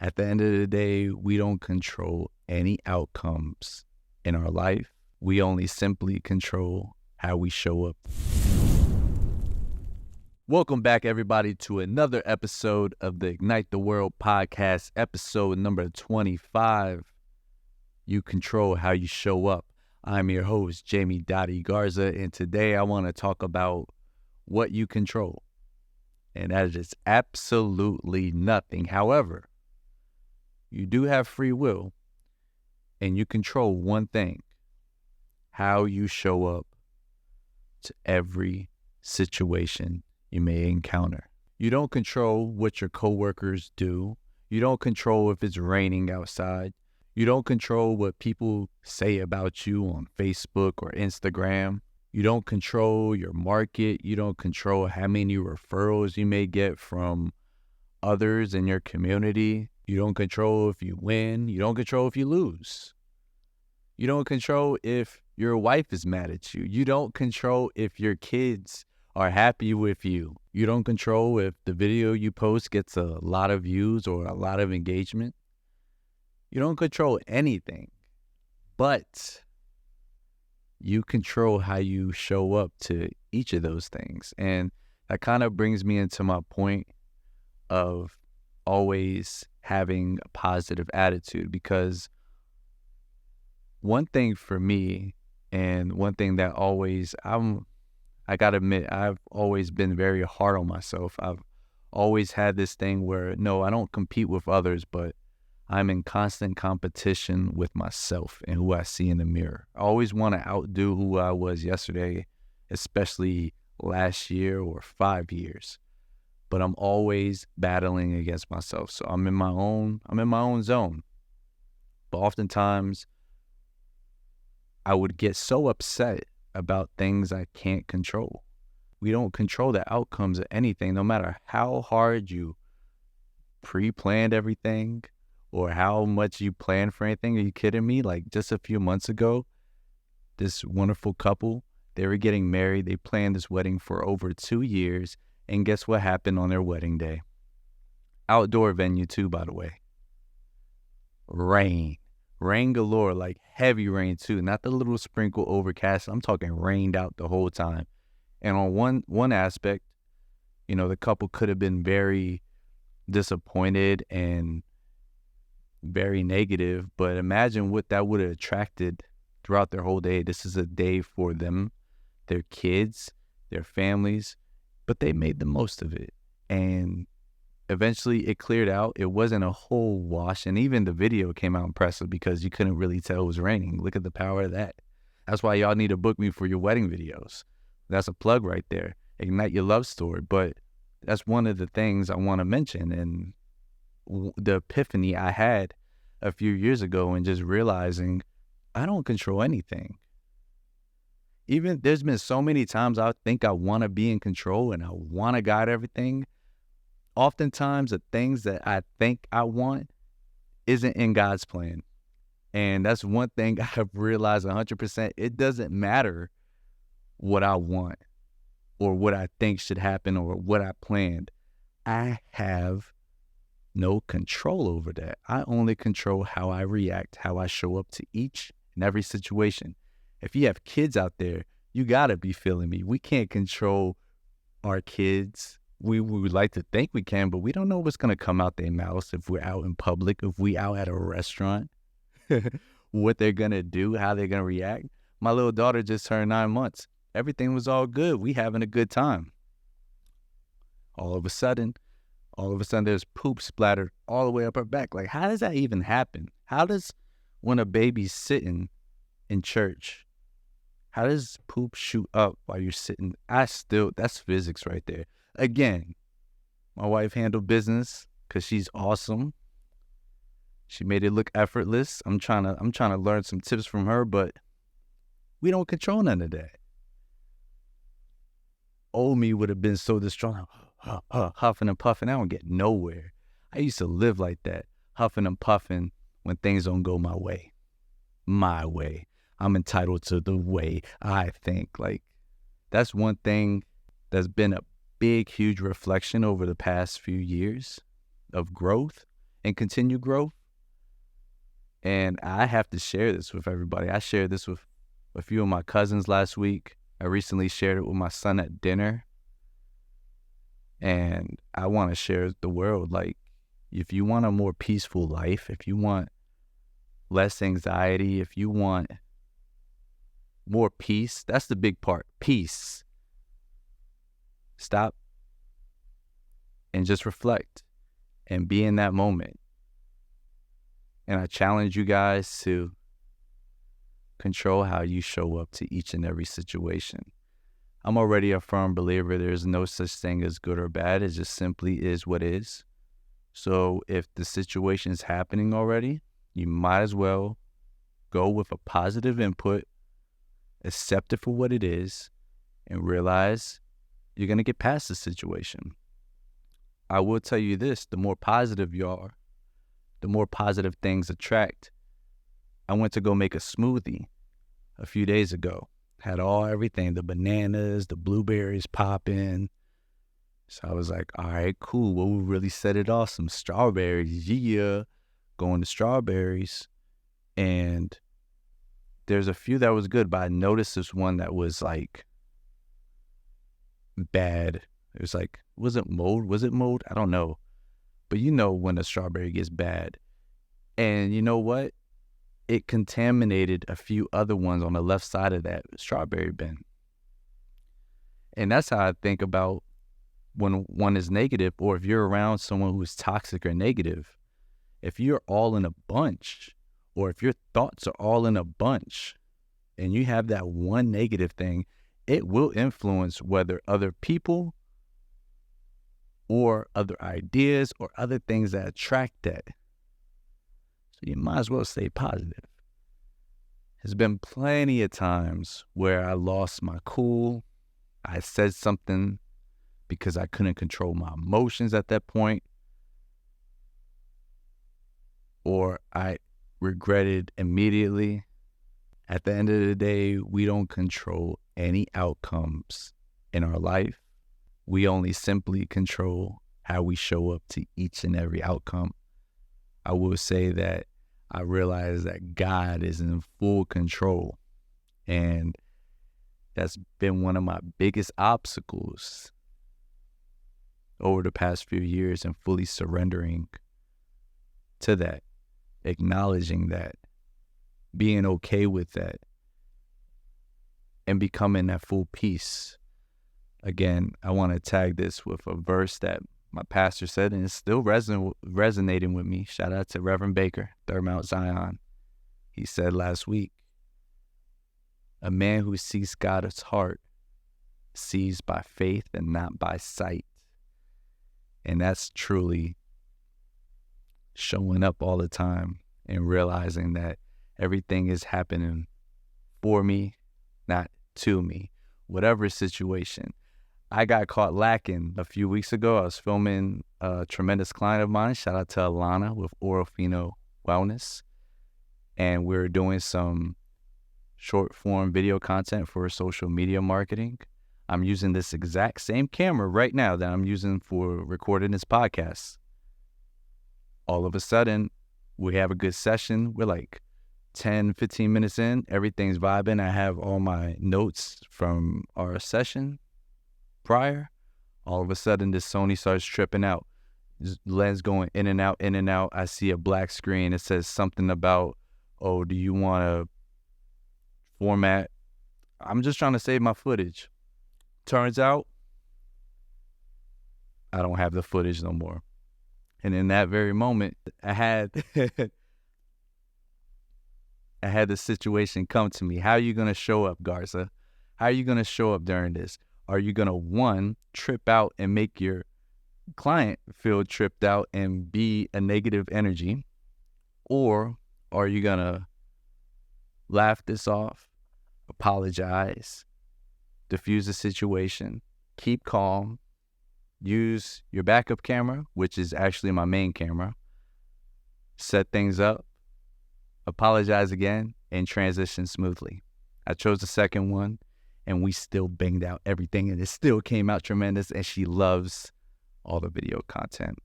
At the end of the day, we don't control any outcomes in our life. We only simply control how we show up. Welcome back, everybody, to another episode of the Ignite the World podcast, episode number 25. You control how you show up. I'm your host, Jamie Dottie Garza, and today I want to talk about what you control. And that is absolutely nothing. However, you do have free will, and you control one thing: how you show up to every situation you may encounter. You don't control what your coworkers do. You don't control if it's raining outside. You don't control what people say about you on Facebook or Instagram. You don't control your market. You don't control how many referrals you may get from others in your community. You don't control if you win. You don't control if you lose. You don't control if your wife is mad at you. You don't control if your kids are happy with you. You don't control if the video you post gets a lot of views or a lot of engagement. You don't control anything, but you control how you show up to each of those things. And that kind of brings me into my point of always having a positive attitude, because one thing for me, and one thing that I gotta admit, I've always been very hard on myself. I've always had this thing where, no, I don't compete with others, but I'm in constant competition with myself and who I see in the mirror. I always want to outdo who I was yesterday, especially last year or 5 years. But I'm always battling against myself. So I'm in my own zone. But oftentimes I would get so upset about things I can't control. We don't control the outcomes of anything, no matter how hard you pre-planned everything or how much you plan for anything. Are you kidding me? Like just a few months ago, this wonderful couple, they were getting married. They planned this wedding for over 2 years. And guess what happened on their wedding day? Outdoor venue too, by the way. Rain galore, like heavy rain too. Not the little sprinkle overcast. I'm talking rained out the whole time. And on one aspect, the couple could have been very disappointed and very negative, but imagine what that would have attracted throughout their whole day. This is a day for them, their kids, their families, but they made the most of it. And eventually it cleared out. It wasn't a whole wash. And even the video came out impressive because you couldn't really tell it was raining. Look at the power of that. That's why y'all need to book me for your wedding videos. That's a plug right there. Ignite your love story. But that's one of the things I want to mention. And the epiphany I had a few years ago, and just realizing I don't control anything. Even there's been so many times I think I want to be in control and I want to guide everything. Oftentimes the things that I think I want isn't in God's plan. And that's one thing I've realized 100%. It doesn't matter what I want or what I think should happen or what I planned. I have no control over that. I only control how I react, how I show up to each and every situation. If you have kids out there, you gotta be feeling me. We can't control our kids. We would like to think we can, but we don't know what's gonna come out their mouths if we're out in public, if we out at a restaurant, what they're gonna do, how they're gonna react. My little daughter just turned 9 months. Everything was all good. We having a good time. All of a sudden, there's poop splattered all the way up her back. Like, how does that even happen? How does, when a baby's sitting in church, how does poop shoot up while you're sitting? That's physics right there. Again, my wife handled business because she's awesome. She made it look effortless. I'm trying to learn some tips from her, but we don't control none of that. Old me would have been so distraught. Huffing and puffing. I don't get nowhere. I used to live like that, huffing and puffing when things don't go my way. My way. I'm entitled to the way I think. Like, that's one thing that's been a big, huge reflection over the past few years of growth and continue growth. And I have to share this with everybody. I shared this with a few of my cousins last week. I recently shared it with my son at dinner. And I want to share the world. Like, if you want a more peaceful life, if you want less anxiety, if you want more peace, that's the big part. Peace. Stop and just reflect and be in that moment. And I challenge you guys to control how you show up to each and every situation. I'm already a firm believer there's no such thing as good or bad. It just simply is what is. So if the situation is happening already, you might as well go with a positive input, accept it for what it is, and realize you're going to get past the situation. I will tell you this, the more positive you are, the more positive things attract. I went to go make a smoothie a few days ago. Had everything, the bananas, the blueberries popping. So I was like, all right, cool. What would really set it off? Some strawberries. Yeah. Going to strawberries. And there's a few that was good, but I noticed this one that was like bad. It was like, was it mold? Was it mold? I don't know. But you know when a strawberry gets bad. And you know what? It contaminated a few other ones on the left side of that strawberry bin. And that's how I think about when one is negative, or if you're around someone who's toxic or negative. If you're all in a bunch, or if your thoughts are all in a bunch, and you have that one negative thing, it will influence whether other people or other ideas or other things that attract that. So you might as well stay positive. There's been plenty of times where I lost my cool. I said something because I couldn't control my emotions at that point, or I regretted immediately. At the end of the day, we don't control any outcomes in our life. We only simply control how we show up to each and every outcome. I will say that I realize that God is in full control, and that's been one of my biggest obstacles over the past few years, and fully surrendering to that, acknowledging that, being okay with that, and becoming that full peace. Again, I want to tag this with a verse that my pastor said, and it's still resonating with me. Shout out to Reverend Baker, Third Mount Zion. He said last week, a man who sees God's heart sees by faith and not by sight. And that's truly showing up all the time and realizing that everything is happening for me, not to me. Whatever situation. I got caught lacking a few weeks ago. I was filming a tremendous client of mine. Shout out to Alana with Orofino Wellness. And we're doing some short form video content for social media marketing. I'm using this exact same camera right now that I'm using for recording this podcast. All of a sudden, we have a good session. We're like 10, 15 minutes in. Everything's vibing. I have all my notes from our session prior. All of a sudden, this Sony starts tripping out. Lens going in and out, in and out. I see a black screen. It says something about, oh, do you want to format? I'm just trying to save my footage. Turns out, I don't have the footage no more. And in that very moment, I had the situation come to me. How are you going to show up, Garza? How are you going to show up during this? Are you going to, one, trip out and make your client feel tripped out and be a negative energy? Or are you going to laugh this off, apologize, diffuse the situation, keep calm, use your backup camera, which is actually my main camera, set things up, apologize again, and transition smoothly? I chose the second one, and we still banged out everything, and it still came out tremendous, and she loves all the video content,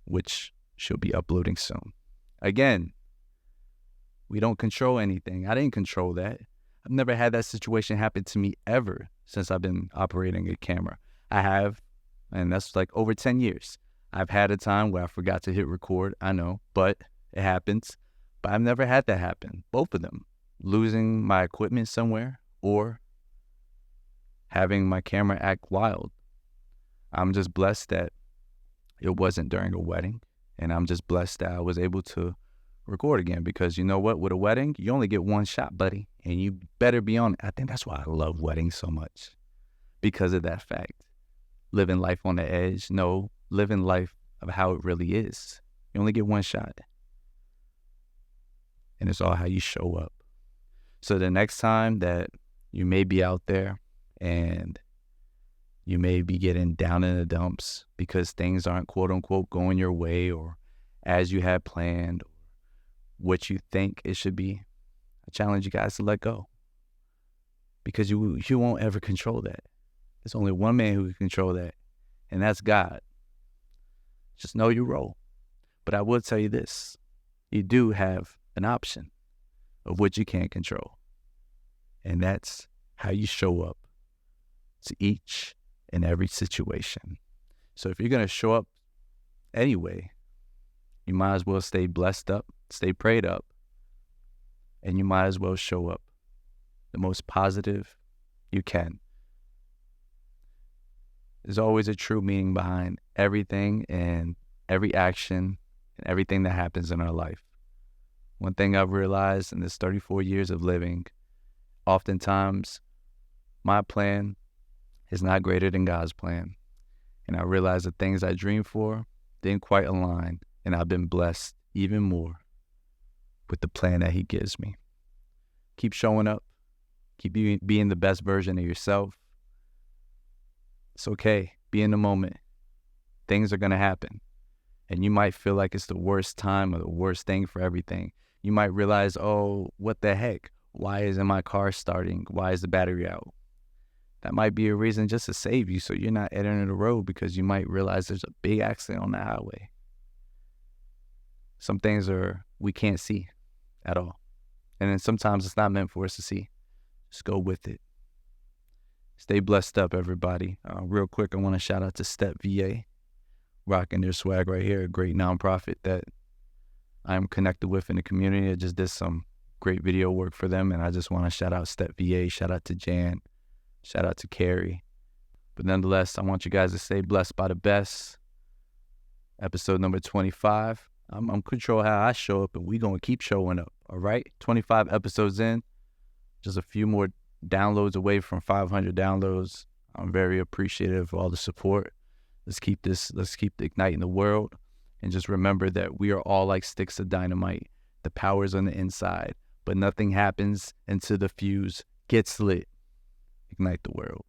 which she'll be uploading soon. Again, we don't control anything. I didn't control that. I've never had that situation happen to me ever since I've been operating a camera. I have, and that's like over 10 years. I've had a time where I forgot to hit record, I know, but it happens. But I've never had that happen, both of them. Losing my equipment somewhere or having my camera act wild. I'm just blessed that it wasn't during a wedding, and I'm just blessed that I was able to record again, because you know what? With a wedding, you only get one shot, buddy, and you better be on it. I think that's why I love weddings so much, because of that fact. Living life on the edge, no, living life of how it really is. You only get one shot, and it's all how you show up. So the next time that you may be out there and you may be getting down in the dumps because things aren't quote unquote going your way or as you had planned, what you think it should be, I challenge you guys to let go, because you won't ever control that. There's only one man who can control that, and that's God. Just know your role. But I will tell you this, you do have an option of what you can't control, and that's how you show up to each and every situation. So if you're going to show up anyway, you might as well stay blessed up, stay prayed up, and you might as well show up the most positive you can. There's always a true meaning behind everything and every action and everything that happens in our life. One thing I've realized in this 34 years of living, oftentimes my plan is not greater than God's plan. And I realize the things I dreamed for didn't quite align, and I've been blessed even more with the plan that He gives me. Keep showing up. Keep being the best version of yourself. It's okay. Be in the moment. Things are going to happen. And you might feel like it's the worst time or the worst thing for everything. You might realize, oh, what the heck? Why isn't my car starting? Why is the battery out? That might be a reason just to save you so you're not entering the road, because you might realize there's a big accident on the highway. Some things we can't see at all. And then sometimes it's not meant for us to see. Just go with it. Stay blessed up, everybody. Real quick, I want to shout out to Step VA, rocking their swag right here, a great nonprofit that I'm connected with in the community. I just did some great video work for them, and I just want to shout out Step VA, shout out to Jan, shout out to Carrie. But nonetheless, I want you guys to stay blessed by the best. Episode number 25. I'm control how I show up, and we going to keep showing up, all right? 25 episodes in, just a few more downloads away from 500 downloads. I'm very appreciative of all the support. Let's keep igniting the world. And just remember that we are all like sticks of dynamite. The power's on the inside, but nothing happens until the fuse gets lit. Ignite the world.